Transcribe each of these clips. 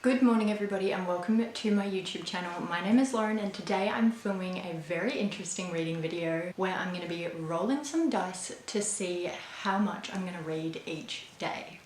Good morning everybody and welcome to my YouTube channel. My name is Lauren and today I'm filming a very interesting reading video where I'm going to be rolling some dice to see how much I'm going to read each day.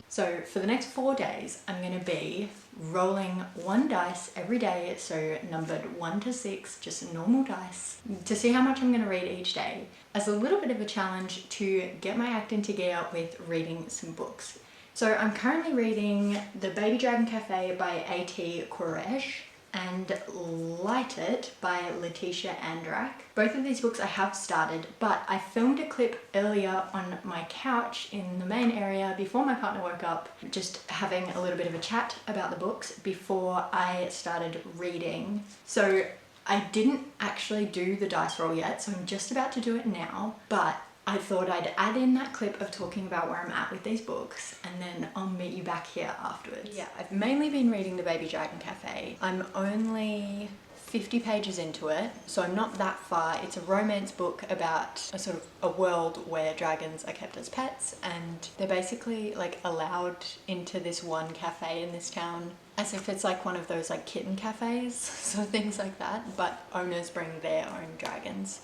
So for the next 4 days I'm going to be rolling one dice every day, so numbered 1 to 6, just normal dice, to see how much I'm going to read each day, as a little bit of a challenge to get my act into gear with reading some books. So I'm currently reading The Baby Dragon Cafe by A.T. Quresh and Light It by Letitia Andrak. Both of these books I have started, but I filmed a clip earlier on my couch in the main area before my partner woke up, just having a little bit of a chat about the books before I started reading. So I didn't actually do the dice roll yet, so I'm just about to do it now, but I thought I'd add in that clip of talking about where I'm at with these books and then I'll meet you back here afterwards. Yeah, I've mainly been reading The Baby Dragon Cafe. I'm only 50 pages into it, so I'm not that far. It's a romance book about a sort of a world where dragons are kept as pets and they're basically like allowed into this one cafe in this town as if it's like one of those like kitten cafes, so things like that, but owners bring their own dragons.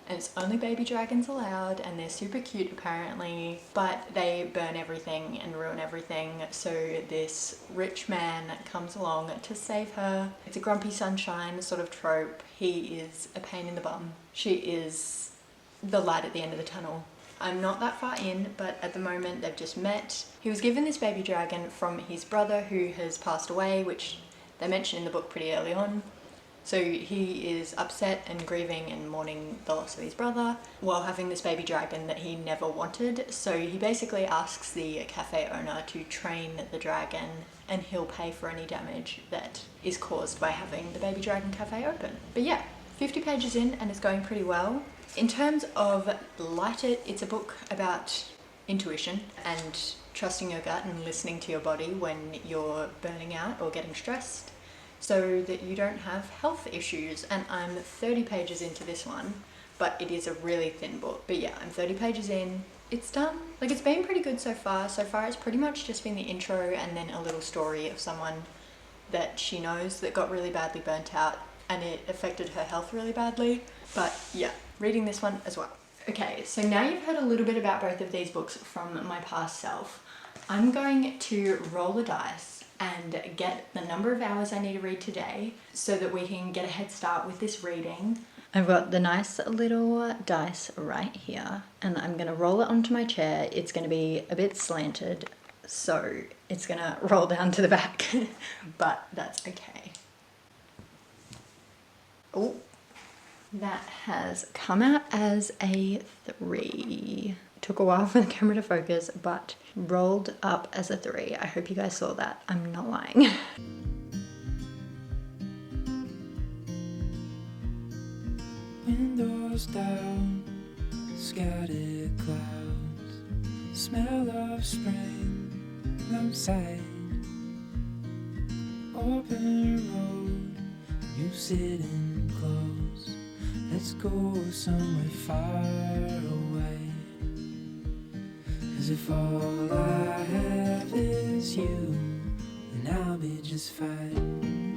And it's only baby dragons allowed and they're super cute apparently, but they burn everything and ruin everything, so this rich man comes along to save her. It's a grumpy sunshine sort of trope. He is a pain in the bum. She is the light at the end of the tunnel. I'm not that far in, but at the moment they've just met. He was given this baby dragon from his brother who has passed away, which they mention in the book pretty early on. So he is upset and grieving and mourning the loss of his brother while having this baby dragon that he never wanted. So he basically asks the cafe owner to train the dragon and he'll pay for any damage that is caused by having the baby dragon cafe open. But yeah, 50 pages in and it's going pretty well. In terms of Light It, it's a book about intuition and trusting your gut and listening to your body when you're burning out or getting stressed, so that you don't have health issues. And I'm 30 pages into this one, but it is a really thin book. But yeah, I'm 30 pages in. It's done. Like, it's been pretty good so far. So far it's pretty much just been the intro and then a little story of someone that she knows that got really badly burnt out and it affected her health really badly. But yeah, reading this one as well. Okay, so now you've heard a little bit about both of these books from my past self. I'm going to roll the dice and get the number of hours I need to read today so that we can get a head start with this reading. I've got the nice little dice right here and I'm gonna roll it onto my chair. It's gonna be a bit slanted, so it's gonna roll down to the back, but that's okay. Oh, that has come out as a 3. Took a while for the camera to focus, but rolled up as a 3. I hope you guys saw that. I'm not lying. Windows down, scattered clouds, smell of spring outside. Open road, you sitting close. Let's go somewhere far away. Cause if all I have is you, then I'll be just fine.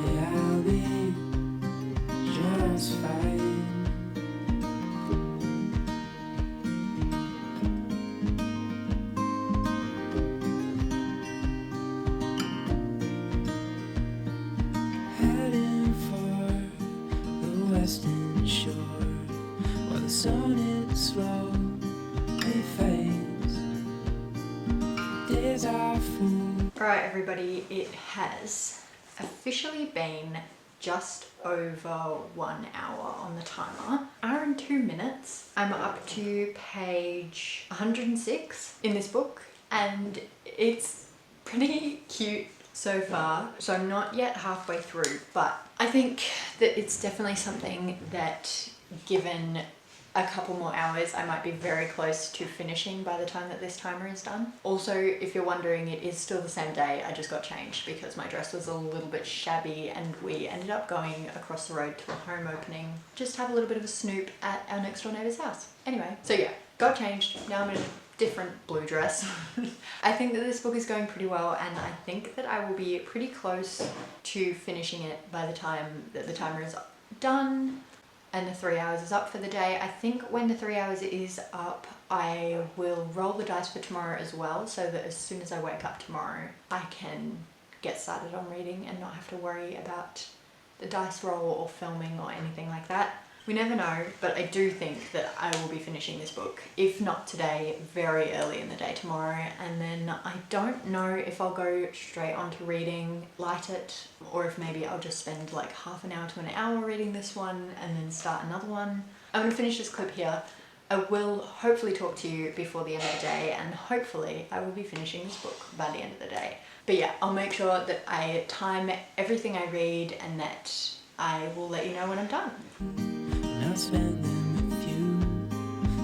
Yeah, I'll be just fine. Heading for the western shore, while the sun is slow, it fades. Days are full. Alright everybody, it has officially been just over 1 hour on the timer. Hour and 2 minutes. I'm up to page 106 in this book and it's pretty cute so far. So I'm not yet halfway through, but I think that it's definitely something that, given a couple more hours, I might be very close to finishing by the time that this timer is done. Also, if you're wondering, it is still the same day. I just got changed because my dress was a little bit shabby and we ended up going across the road to a home opening. Just have a little bit of a snoop at our next door neighbour's house. Anyway, so yeah, got changed. Now I'm in a different blue dress. I think that this book is going pretty well, and I think that I will be pretty close to finishing it by the time that the timer is done and the 3 hours is up for the day. I think when the 3 hours is up, I will roll the dice for tomorrow as well, so that as soon as I wake up tomorrow, I can get started on reading and not have to worry about the dice roll or filming or anything like that. We never know, but I do think that I will be finishing this book, if not today, very early in the day tomorrow. And then I don't know if I'll go straight on to reading Light It, or if maybe I'll just spend like half an hour to an hour reading this one and then start another one. I'm going to finish this clip here. I will hopefully talk to you before the end of the day, and hopefully I will be finishing this book by the end of the day. But yeah, I'll make sure that I time everything I read and that I will let you know when I'm done. I'll spend them with you.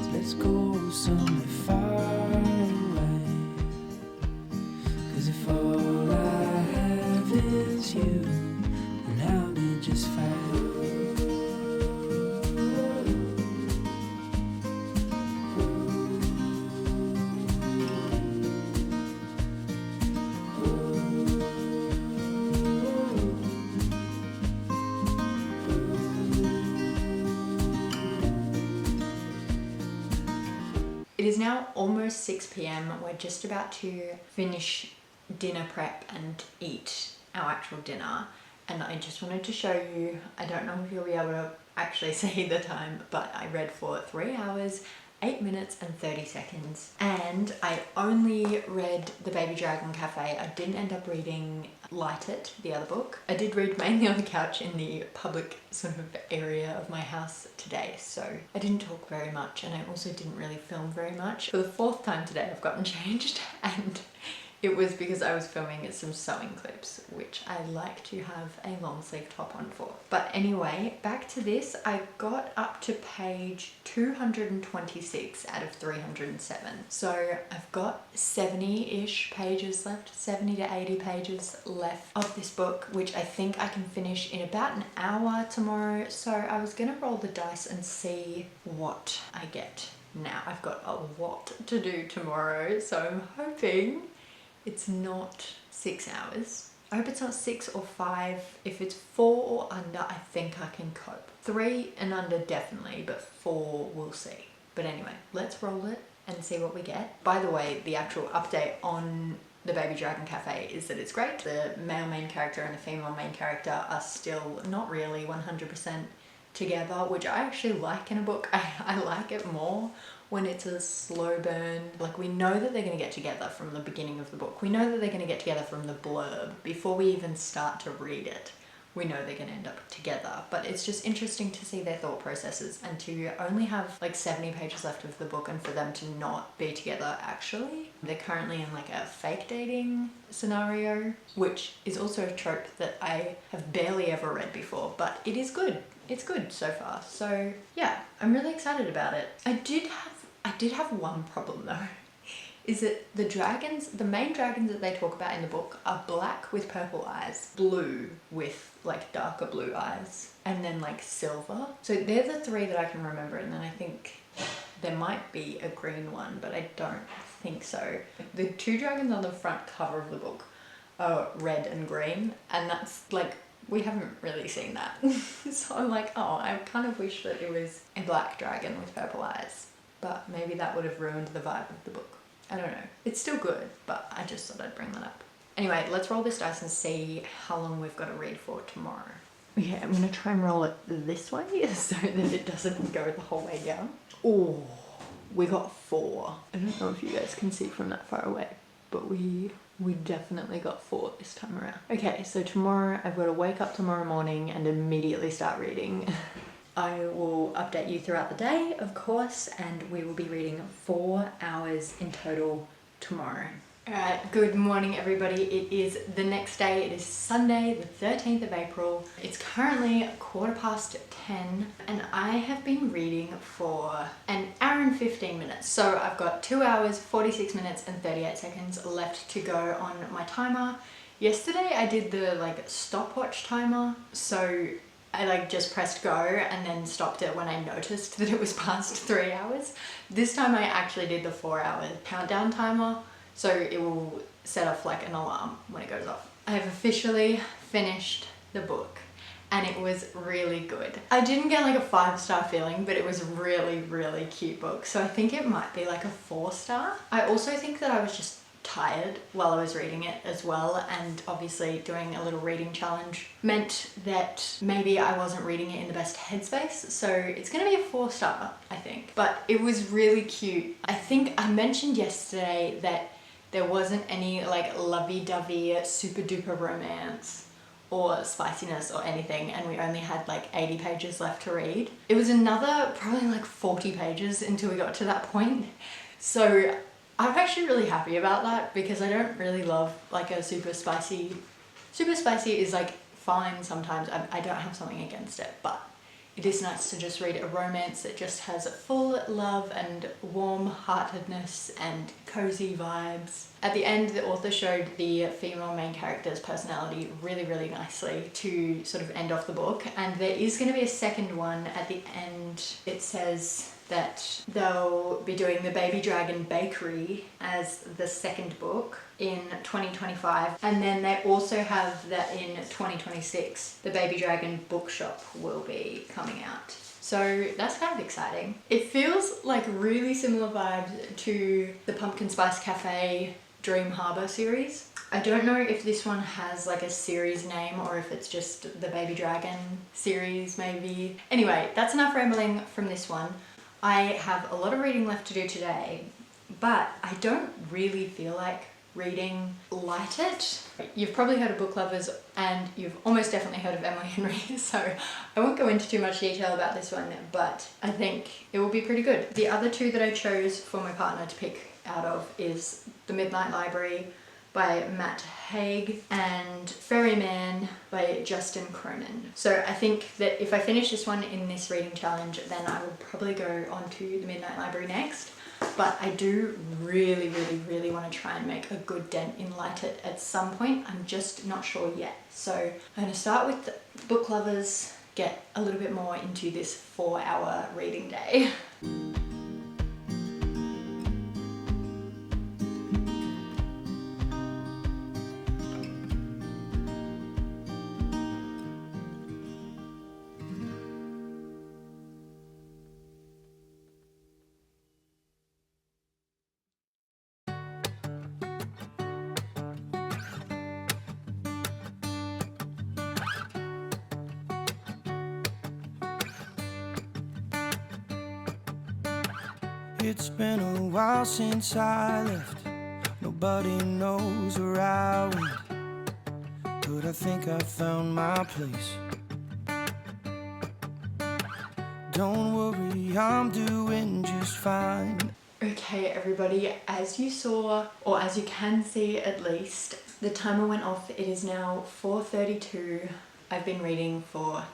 So let's go somewhere far away. 'Cause if all I have is you, then I'll be just fine. It is now almost 6 p.m. We're just about to finish dinner prep and eat our actual dinner. And I just wanted to show you, I don't know if you'll be able to actually see the time, but I read for 3 hours, 8 minutes and 30 seconds. And I only read The Baby Dragon Cafe. I didn't end up reading Light It, the other book. I did read mainly on the couch in the public sort of area of my house today, so I didn't talk very much, and I also didn't really film very much. For the 4th time today I've gotten changed, and it was because I was filming some sewing clips, which I like to have a long sleeve top on for. But anyway, back to this. I got up to page 226 out of 307. So I've got 70-ish pages left, 70 to 80 pages left of this book, which I think I can finish in about an hour tomorrow. So I was gonna roll the dice and see what I get. Now I've got a lot to do tomorrow, so I'm hoping it's not 6 hours. I hope it's not 6 or 5. If it's 4 or under, I think I can cope. 3 and under definitely, but 4 we'll see. But anyway, let's roll it and see what we get. By the way, the actual update on The Baby Dragon Cafe is that it's great. The male main character and the female main character are still not really 100% together, which I actually like in a book. I like it more when it's a slow burn. Like, we know that they're going to get together from the beginning of the book. We know that they're going to get together from the blurb. Before we even start to read it, we know they're going to end up together. But it's just interesting to see their thought processes, and to only have like 70 pages left of the book and for them to not be together actually. They're currently in like a fake dating scenario, which is also a trope that I have barely ever read before, but it is good. It's good so far. So yeah, I'm really excited about it. I did have one problem though, is that the dragons, the main dragons that they talk about in the book, are black with purple eyes, blue with like darker blue eyes, and then like silver. So they're the 3 that I can remember, and then I think there might be a green one, but I don't think so. The 2 dragons on the front cover of the book are red and green, and that's like, we haven't really seen that. So I'm like, oh, I kind of wish that it was a black dragon with purple eyes, but maybe that would have ruined the vibe of the book. I don't know. It's still good, but I just thought I'd bring that up. Anyway, let's roll this dice and see how long we've got to read for tomorrow. Okay, I'm gonna try and roll it this way so that it doesn't go the whole way down. Oh, we got 4. I don't know if you guys can see from that far away, but we definitely got 4 this time around. Okay, so tomorrow I've got to wake up tomorrow morning and immediately start reading. I will update you throughout the day, of course, and we will be reading 4 hours in total tomorrow. Alright, good morning everybody. It is the next day. It is Sunday, the 13th of April. It's currently 10:15 and I have been reading for an hour and 15 minutes. So I've got 2 hours, 46 minutes and 38 seconds left to go on my timer. Yesterday I did the stopwatch timer, so I just pressed go and then stopped it when I noticed that it was past 3 hours. This time I actually did the 4-hour countdown timer, so it will set off like an alarm when it goes off. I have officially finished the book and it was really good. I didn't get like a 5-star feeling, but it was a really cute book, so I think it might be like a 4-star. I also think that I was just tired while I was reading it as well, and obviously doing a little reading challenge meant that maybe I wasn't reading it in the best headspace, so it's gonna be a 4-star I think. But it was really cute. I think I mentioned yesterday that there wasn't any like lovey-dovey super duper romance or spiciness or anything, and we only had like 80 pages left to read. It was another probably like 40 pages until we got to that point, so I'm actually really happy about that because I don't really love like a super spicy. Super spicy is like fine sometimes. I don't have something against it, but it is nice to just read a romance that just has full love and warm-heartedness and cozy vibes. At the end, the author showed the female main character's personality really nicely to sort of end off the book, and there is going to be a second one at the end. It says that they'll be doing the Baby Dragon Bakery as the second book in 2025, and then they also have that in 2026 the Baby Dragon Bookshop will be coming out. So that's kind of exciting. It feels like really similar vibes to the Pumpkin Spice Cafe Dream Harbour series. I don't know if this one has like a series name or if it's just the Baby Dragon series maybe. Anyway, that's enough rambling from this one. I have a lot of reading left to do today, but I don't really feel like reading lighted. You've probably heard of Book Lovers and you've almost definitely heard of Emily Henry, so I won't go into too much detail about this one, but I think it will be pretty good. The other two that I chose for my partner to pick out of is The Midnight Library by Matt Haig and Ferryman by Justin Cronin. So I think that if I finish this one in this reading challenge, then I will probably go on to The Midnight Library next. But I do really want to try and make a good dent in lighted at some point. I'm just not sure yet. So I'm going to start with Book Lovers, get a little bit more into this 4-hour reading day. It's been a while since I left. Nobody knows where I went, but I think I found my place. Don't worry, I'm doing just fine. Okay everybody, as you saw, or as you can see at least, the timer went off. It is now 4:32. I've been reading for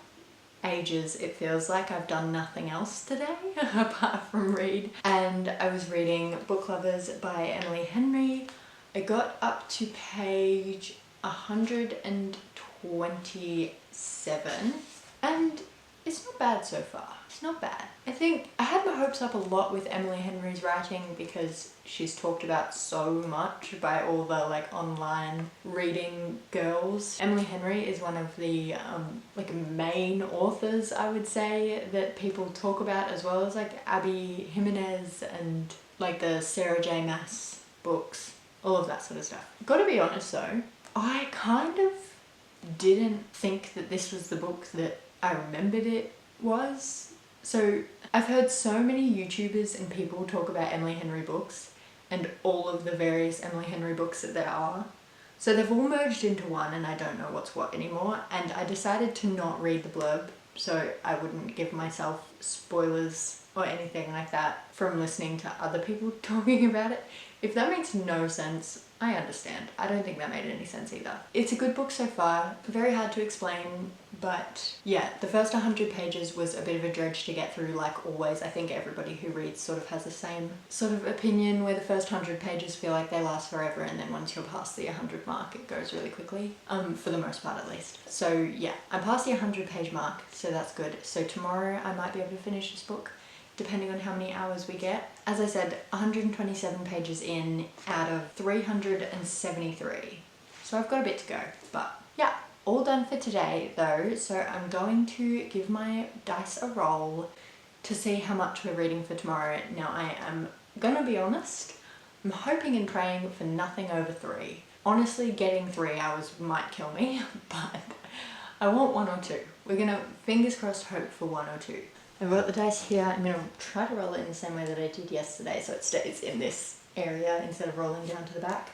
ages. It feels like I've done nothing else today apart from read. And I was reading Book Lovers by Emily Henry. I got up to page 127 and it's not bad so far. It's not bad. I think I had my hopes up a lot with Emily Henry's writing because she's talked about so much by all the like online reading girls. Emily Henry is one of the like main authors, I would say, that people talk about, as well as like Abby Jimenez and like the Sarah J Maas books, all of that sort of stuff. Gotta be honest though, I kind of didn't think that this was the book that I remembered it was. So I've heard so many YouTubers and people talk about Emily Henry books and all of the various Emily Henry books that there are. So they've all merged into one and I don't know what's what anymore, and I decided to not read the blurb so I wouldn't give myself spoilers or anything like that from listening to other people talking about it. If that makes no sense, I understand. I don't think that made any sense either. It's a good book so far, very hard to explain, but yeah, the first 100 pages was a bit of a dredge to get through, like always. I think everybody who reads sort of has the same sort of opinion, where the first 100 pages feel like they last forever, and then once you're past the 100 mark, it goes really quickly, for the most part at least. So yeah, I'm past the 100 page mark, so that's good. So tomorrow I might be able to finish this book, depending on how many hours we get. As I said, 127 pages in out of 373. So I've got a bit to go, but yeah, all done for today though. So I'm going to give my dice a roll to see how much we're reading for tomorrow. Now I am gonna be honest, I'm hoping and praying for nothing over 3. Honestly, getting 3 hours might kill me, but I want 1 or 2. We're gonna, fingers crossed, hope for 1 or 2. I've got the dice here. I'm going to try to roll it in the same way that I did yesterday, so it stays in this area instead of rolling down to the back.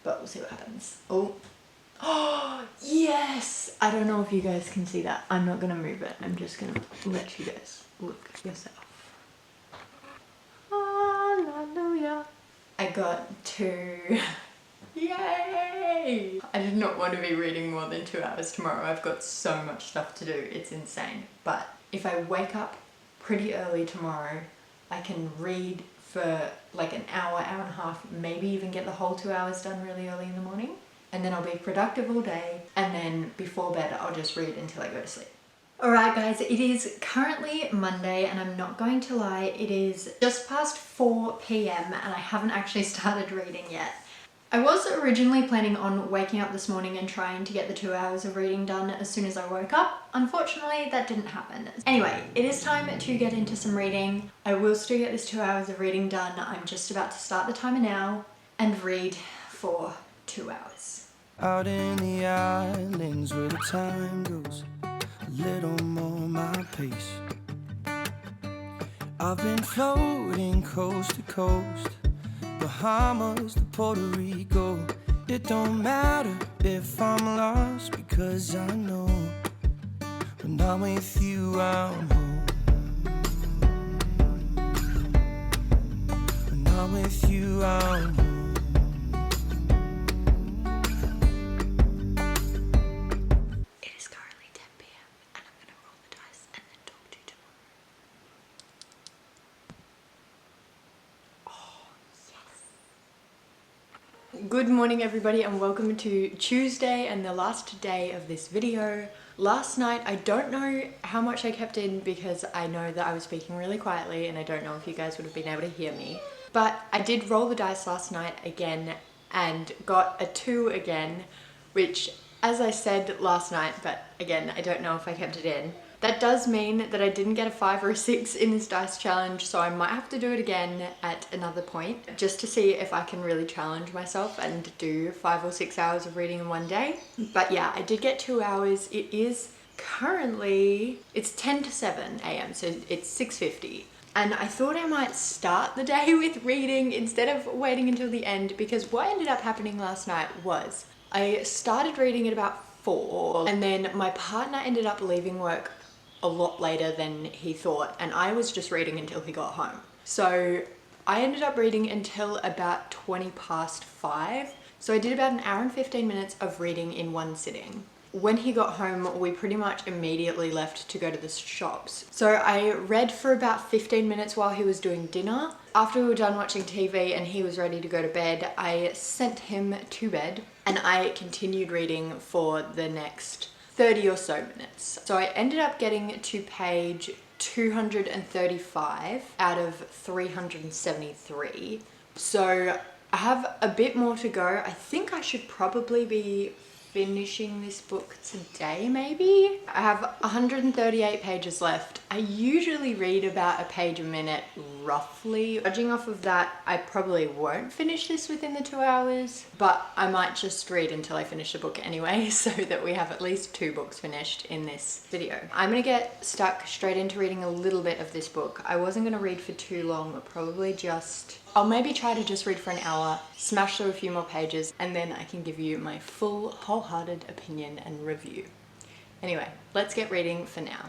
But we'll see what happens. Oh, oh yes! I don't know if you guys can see that. I'm not going to move it. I'm just going to let you guys look yourself. Hallelujah. I got 2. Yay! I did not want to be reading more than 2 hours tomorrow. I've got so much stuff to do. It's insane. But if I wake up pretty early tomorrow, I can read for like an hour, hour and a half, maybe even get the whole 2 hours done really early in the morning. And then I'll be productive all day. And then before bed, I'll just read until I go to sleep. Alright guys, it is currently Monday and I'm not going to lie, it is just past 4 p.m. and I haven't actually started reading yet. I was originally planning on waking up this morning and trying to get the 2 hours of reading done as soon as I woke up. Unfortunately, that didn't happen. Anyway, it is time to get into some reading. I will still get this 2 hours of reading done. I'm just about to start the timer now and read for 2 hours. Out in the islands where the time goes a little more my pace. I've been floating coast to coast, Bahamas to Puerto Rico. It don't matter if I'm lost, because I know when I'm with you I'm home. When I'm with you I'm home. It is currently 10 p.m. and I'm gonna roll the dice and then talk to you tomorrow. Good morning everybody and welcome to Tuesday and the last day of this video. Last night, I don't know how much I kept in because I know that I was speaking really quietly and I don't know if you guys would have been able to hear me. But I did roll the dice last night again and got a 2 again, which, as I said last night, but again, I don't know if I kept it in. That does mean that I didn't get a 5 or a 6 in this dice challenge, so I might have to do it again at another point just to see if I can really challenge myself and do 5 or 6 hours of reading in one day. But yeah, I did get 2 hours. It is currently, it's 10 to 7 a.m, so it's 6:50. And I thought I might start the day with reading instead of waiting until the end, because what ended up happening last night was I started reading at about 4 and then my partner ended up leaving work a lot later than he thought, and I was just reading until he got home. So I ended up reading until about 20 past 5. So I did about an hour and 15 minutes of reading in one sitting. When he got home, we pretty much immediately left to go to the shops. So I read for about 15 minutes while he was doing dinner. After we were done watching TV and he was ready to go to bed, I sent him to bed and I continued reading for the next 30 or so minutes. So I ended up getting to page 235 out of 373. So I have a bit more to go. I think I should probably be finishing this book today, maybe. I have 138 pages left. I usually read about a page a minute, roughly. Judging off of that, I probably won't finish this within the 2 hours, but I might just read until I finish the book anyway, so that we have at least 2 books finished in this video. I'm gonna get stuck straight into reading a little bit of this book. I wasn't gonna read for too long, probably just, I'll maybe try to just read for an hour, smash through a few more pages, and then I can give you my full, wholehearted opinion and review. Anyway, let's get reading for now.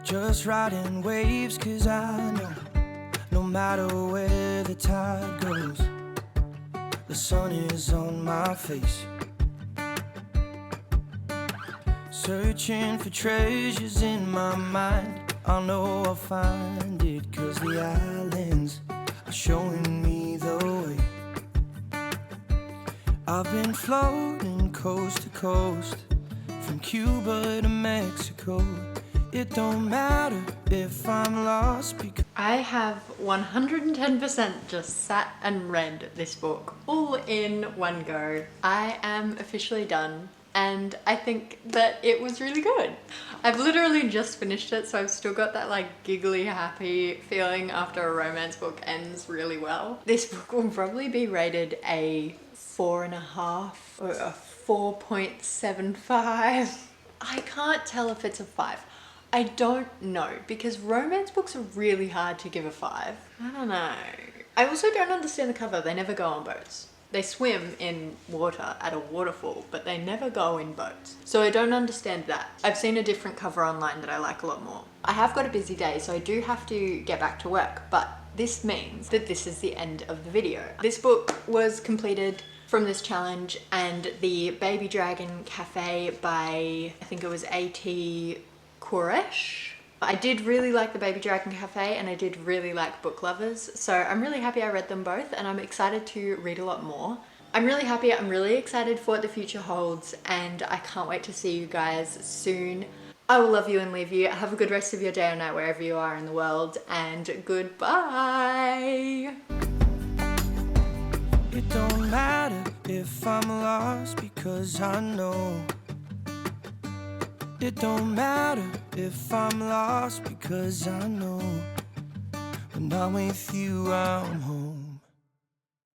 just riding waves, 'cause I know no matter where the tide goes, the sun is on my face. Searching for treasures in my mind, I know I'll find it, 'cause the islands are showing me the way. I've been floating coast to coast, from Cuba to Mexico. It don't matter if I'm lost, because I have 110% just sat and read this book all in one go. I am officially done, and I think that it was really good. I've literally just finished it, so I've still got that like giggly happy feeling after a romance book ends really well. This book will probably be rated a 4.5 or a 4.75. I can't tell if it's a 5. I don't know, because romance books are really hard to give a 5. I don't know. I also don't understand the cover. They never go on boats. They swim in water at a waterfall, but they never go in boats. So I don't understand that. I've seen a different cover online that I like a lot more. I have got a busy day, so I do have to get back to work, but this means that this is the end of the video. This book was completed from this challenge, and the Baby Dragon Cafe by, I think it was A.T. Quresh. I did really like the Baby Dragon Cafe, and I did really like Book Lovers, so I'm really happy I read them both, and I'm excited to read a lot more. I'm really happy, I'm really excited for what the future holds, and I can't wait to see you guys soon. I will love you and leave you. Have a good rest of your day or night wherever you are in the world, and goodbye. it don't matter if I'm lost, because I know. It don't matter if I'm lost, because I know when I'm with you, I'm home.